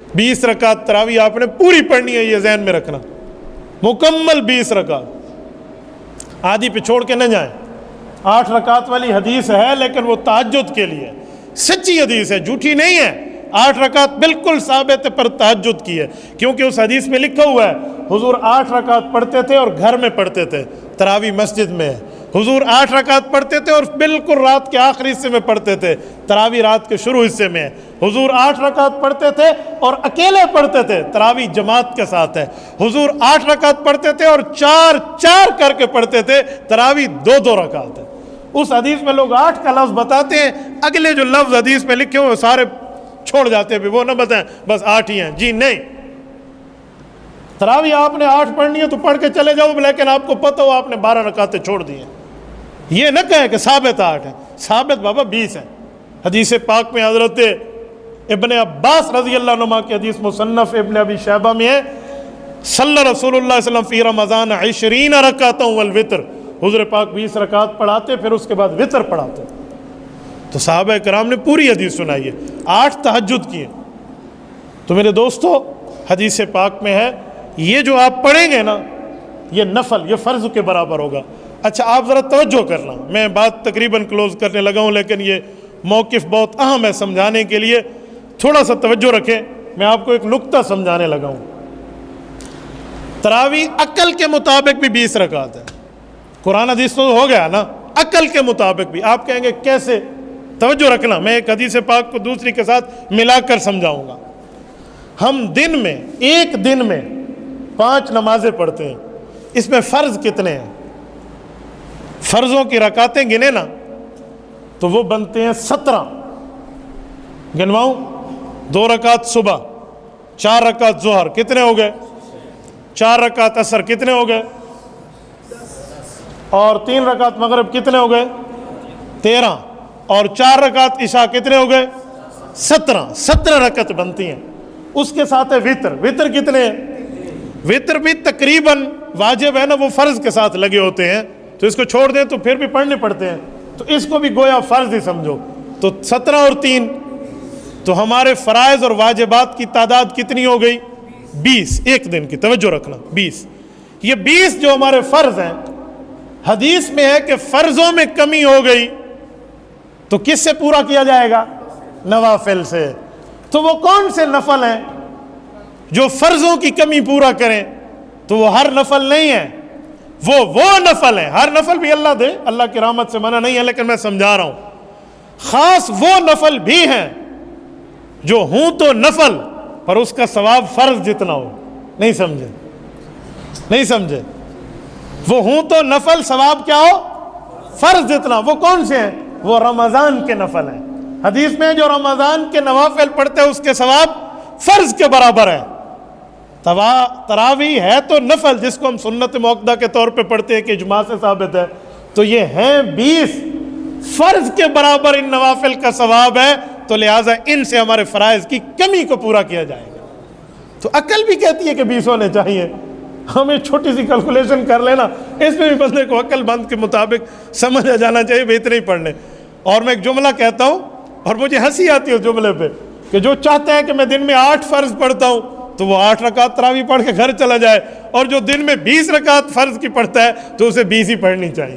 20 रकात तरावी आपने पूरी पढ़नी है, ये ज़हन में रखना, मुकम्मल 20 रकात, आधी पे छोड़ के न जाएं। 8 रकात वाली हदीस है लेकिन वो तहज्जुद के लिए, सच्ची हदीस है, झूठी नहीं है। 8 रकात बिल्कुल साबित है पर तहज्जुद की है, क्योंकि उस हदीस में लिखा हुआ है हुजूर 8 रकात पढ़ते थे और घर में पढ़ते थे, तरावी मस्जिद में है। हुजूर 8 रकात पढ़ते थे और बिल्कुल रात के आखिरी हिस्से में पढ़ते थे, तरावी रात के शुरू हिस्से में है। हुजूर 8 रकात पढ़ते थे और अकेले पढ़ते थे, तरावी जमात के साथ है। हुजूर 8 रकात पढ़ते थे और 4-4 करके पढ़ते थे, तरावी 2-2 रकात है। उस हदीस में लोग 8 का लफ्ज़ बताते हैं, अगले जो लफ्ज़ हदीस में लिखे हुए सारे छोड़ जाते हैं, वो ना बताएं बस 8 ही हैं। जी नहीं, तरावी आपने 8 पढ़नी है तो पढ़ के चले जाओ, लेकिन आपको पता हो आपने 12 रकातें छोड़ दी हैं। ये न कहें कि साबित 8 है, साबित बाबा 20 है। हदीस पाक में हज़रत इब्न अब्बास रज़ी अल्लाह अन्हुमा की हदीस मुसन्नफ़ इब्न अबी शैबा में है, सल्ला रसूलुल्लाह सल्लल्लाहु अलैहि वसल्लम फ़ी रमज़ान 20 रकातन वल वितर, हुज़ूर पाक 20 रकात पढ़ाते, फिर उसके बाद वितर पढ़ाते। तो सहाबा कराम ने पूरी हदीस सुनाई है, 8 तहज्जुद किए। तो मेरे दोस्तों, हदीस पाक में है ये जो आप पढ़ेंगे ना, ये नफल, ये फ़र्ज़ के बराबर होगा। अच्छा, आप ज़रा तवज्जो करना, मैं बात तकरीबन क्लोज़ करने लगा हूँ, लेकिन ये मौक़िफ़ बहुत अहम है समझाने के लिए, थोड़ा सा तवज्जो रखें। मैं आपको एक नुक्ता समझाने लगा हूँ। तरावी अकल के मुताबिक भी 20 रकात है, कुरान हदीस तो हो गया ना, अकल के मुताबिक भी। आप कहेंगे कैसे? तवज्जो रखना, मैं एक हदीस पाक को दूसरी के साथ मिलाकर समझाऊंगा। हम दिन में, एक दिन में 5 नमाजें पढ़ते हैं, इसमें फ़र्ज़ कितने हैं? फ़र्ज़ों की रकातें गिने ना तो वो बनते हैं 17। गिनवाऊँ? 2 रकात सुबह, 4 रकात ज़ोहर, कितने हो गए? 4 रकात असर, कितने हो गए? और 3 रकात मगरिब, कितने हो गए? 13, और 4 रकात इशा, कितने हो गए? 17 रकात बनती हैं। उसके साथ है वितर। वितर कितने हैं? वितर भी तकरीबन वाजिब है ना, वो फ़र्ज़ के साथ लगे होते हैं, तो इसको छोड़ दें तो फिर भी पढ़ने पड़ते हैं, तो इसको भी गोया फ़र्ज़ ही समझो। तो 17 और 3, तो हमारे फ़राइज़ और वाजिबात की तादाद कितनी हो गई? 20 एक दिन की। तवज्जो रखना, 20। ये 20 जो हमारे फ़र्ज़ हैं, हदीस में है कि फ़र्ज़ों में कमी हो गई तो किससे पूरा किया जाएगा? नवाफिल से। तो वो कौन से नफल हैं जो फ़र्ज़ों की कमी पूरा करें? तो वो हर नफल नहीं है, वो नफल है। हर नफल भी अल्लाह दे, अल्लाह की रहमत से मना नहीं है, लेकिन मैं समझा रहा हूं, खास वो नफल भी हैं जो हूं तो नफल पर उसका सवाब फ़र्ज़ जितना हो। नहीं समझे? नहीं समझे? वो हूं तो नफल, सवाब क्या हो? फ़र्ज़ जितना। वो कौन से हैं? वो रमज़ान के नफल हैं। हदीस में जो रमज़ान के नवाफिल पढ़ते हैं उसके सवाब फ़र्ज़ के बराबर है। तरावी है तो नफल, जिसको हम सुन्नत मुअक्कदा के तौर पे पढ़ते हैं कि इजमा से साबित है, तो ये हैं 20 फ़र्ज़ के बराबर इन नवाफिल का सवाब है, तो लिहाजा इनसे हमारे फ़राइज़ की कमी को पूरा किया जाएगा। तो अकल भी कहती है कि 20 होने चाहिए। हमें छोटी सी कैलकुलेशन कर लेना, इसमें भी बंदे को अक्लमंद के मुताबिक समझ आ जाना चाहिए, बेहतर ही पढ़ने। और मैं एक जुमला कहता हूँ और मुझे हंसी आती है उस जुमले पे, कि जो चाहते हैं कि मैं दिन में 8 फ़र्ज़ पढ़ता हूँ तो वो 8 रकात तरावी पढ़ के घर चला जाए, और जो दिन में 20 रकात फ़र्ज़ की पढ़ता है तो उसे 20 ही पढ़नी चाहिए।